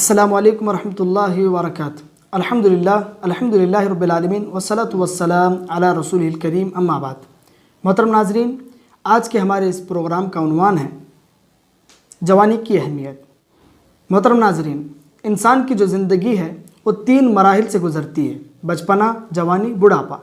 السلام علیکم ورحمۃ اللہ وبرکاتہ۔ الحمدللہ رب العالمین والصلاة والسلام علی رسول الکریم، اما بعد۔ محترم ناظرین، آج کے ہمارے اس پروگرام کا عنوان ہے جوانی کی اہمیت۔ محترم ناظرین، انسان کی جو زندگی ہے وہ 3 مراحل سے گزرتی ہے: بچپنا، جوانی، بڑھاپا۔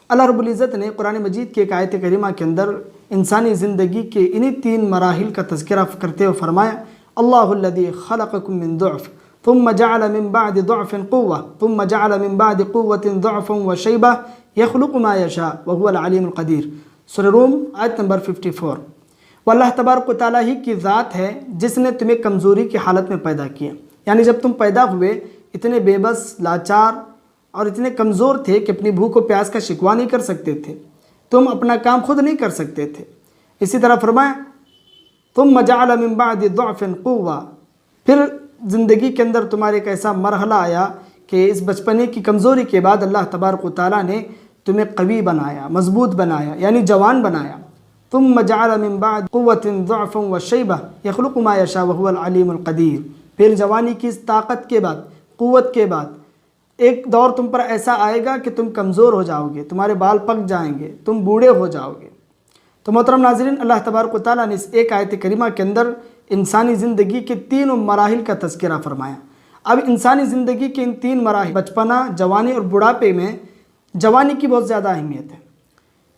اللہ رب العزت نے قرآن مجید کی ایک آیت کریمہ کے اندر انسانی زندگی کے انہی 3 مراحل کا تذکرہ کرتے ہوئے فرمایا: اللہ الذی خلقکم من ضعف ثم جعل من بعد ضعف قوة ثم جعل من بعد قوة ضعفا وشیبہ یخلق ما یشاء وهو العلیم القدیر۔ سورہ روم آیت نمبر 54۔ وہ اللہ تبارک و تعالیٰ ہی کی ذات ہے جس نے تمہیں کمزوری کی حالت میں پیدا کیا، یعنی جب تم پیدا ہوئے اتنے بے بس، لاچار اور اتنے کمزور تھے کہ اپنی بھوک و پیاس کا شکوہ نہیں کر سکتے تھے، تم اپنا کام خود نہیں کر سکتے تھے۔ اسی طرح فرمایا ثم جعل من بعد ضعف قوة، پھر زندگی کے اندر تمہارے ایک ایسا مرحلہ آیا کہ اس بچپنے کی کمزوری کے بعد اللہ تبارک و تعالیٰ نے تمہیں قوی بنایا، مضبوط بنایا، یعنی جوان بنایا۔ ثم جعل من بعد قوة ضعفا وشیبہ یخلق ما یشاء وهو العلیم القدیر۔ پھر جوانی کی اس طاقت کے بعد، قوت کے بعد ایک دور تم پر ایسا آئے گا کہ تم کمزور ہو جاؤ گے، تمہارے بال پک جائیں گے، تم بوڑھے ہو جاؤ گے۔ تو محترم ناظرین، اللہ تبارک و تعالیٰ نے اس ایک آیت کریمہ کے اندر انسانی زندگی کے 3 مراحل کا تذکرہ فرمایا۔ اب انسانی زندگی کے ان 3 مراحل، بچپنا، جوانی اور بڑھاپے میں جوانی کی بہت زیادہ اہمیت ہے،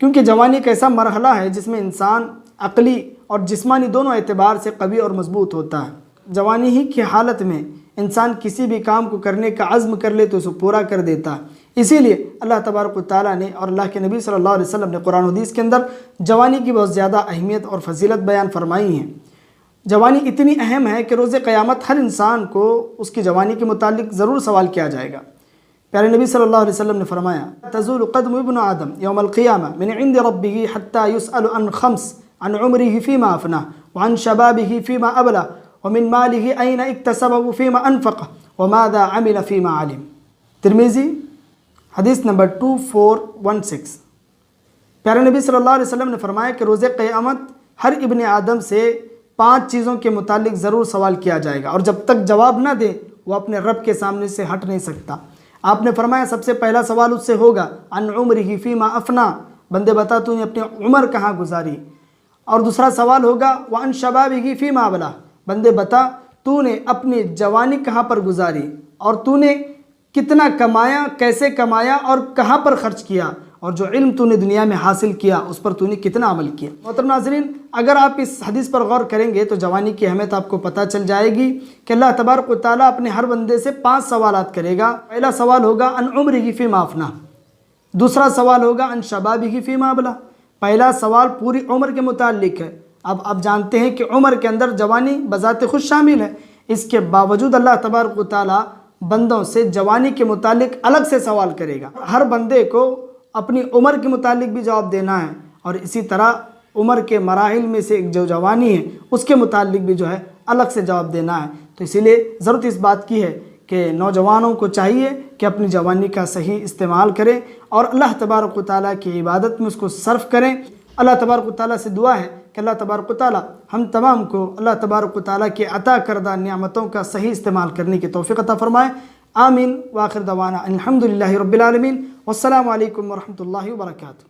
کیونکہ جوانی ایک ایسا مرحلہ ہے جس میں انسان عقلی اور جسمانی دونوں اعتبار سے قوی اور مضبوط ہوتا ہے۔ جوانی ہی کی حالت میں انسان کسی بھی کام کو کرنے کا عزم کر لے تو اسے پورا کر دیتا ہے۔ اسی لیے اللہ تبارک و تعالیٰ نے اور اللہ کے نبی صلی اللہ علیہ وسلم نے قرآن و حدیث کے اندر جوانی کی بہت زیادہ اہمیت اور فضیلت بیان فرمائی ہیں۔ جوانی اتنی اہم ہے کہ روز قیامت ہر انسان کو اس کی جوانی کے متعلق ضرور سوال کیا جائے گا۔ پیارے نبی صلی اللہ علیہ وسلم نے فرمایا: تزول قدم ابن آدم یوم القیامہ من عند ربہ حتی یسأل عن 5 عن عمره فیما افنہ وعن شبابہ فیما ابلہ ومن مالہ این اکتسبہ فیما انفقہ وماذا عمل فیما علم۔ ترمذی حدیث نمبر 2416۔ پیارے نبی صلی اللہ علیہ وسلم نے فرمایا کہ روز قیامت ہر ابن آدم سے 5 چیزوں کے متعلق ضرور سوال کیا جائے گا، اور جب تک جواب نہ دے وہ اپنے رب کے سامنے سے ہٹ نہیں سکتا۔ آپ نے فرمایا سب سے پہلا سوال اس سے ہوگا عن عمرہ فیما افنا، بندے بتا تو نے اپنی عمر کہاں گزاری۔ اور دوسرا سوال ہوگا وعن شبابہ فیما ابلہ، بندے بتا تو نے اپنی جوانی کہاں پر گزاری اور تو نے کتنا کمایا، کیسے کمایا اور کہاں پر خرچ کیا، اور جو علم تو نے دنیا میں حاصل کیا اس پر تو نے کتنا عمل کیا۔ محترم ناظرین، اگر آپ اس حدیث پر غور کریں گے تو جوانی کی اہمیت آپ کو پتہ چل جائے گی کہ اللہ تبارک و تعالیٰ اپنے ہر بندے سے 5 سوالات کرے گا۔ پہلا سوال ہوگا عن عمرہ فیما افنہ، دوسرا سوال ہوگا عن شبابہ فیما ابلہ۔ پہلا سوال پوری عمر کے متعلق ہے۔ اب آپ جانتے ہیں کہ عمر کے اندر جوانی بذات خود شامل ہے، اس کے باوجود اللہ تبارک و تعالیٰ بندوں سے جوانی کے متعلق الگ سے سوال کرے گا۔ ہر بندے کو اپنی عمر کے متعلق بھی جواب دینا ہے، اور اسی طرح عمر کے مراحل میں سے ایک جو جوانی ہے اس کے متعلق بھی جو ہے الگ سے جواب دینا ہے۔ تو اسی لیے ضرورت اس بات کی ہے کہ نوجوانوں کو چاہیے کہ اپنی جوانی کا صحیح استعمال کریں اور اللہ تبارک و تعالیٰ کی عبادت میں اس کو صرف کریں۔ اللہ تبارک و تعالیٰ سے دعا ہے کہ اللہ تبارک و تعالیٰ ہم تمام کو اللہ تبارک و تعالیٰ کی عطا کردہ نعمتوں کا صحیح استعمال کرنے کی توفیق عطا فرمائے۔ آمین وآخر دعوانا الحمدللہ رب العالمین، والسلام علیکم ورحمۃ اللہ وبرکاتہ۔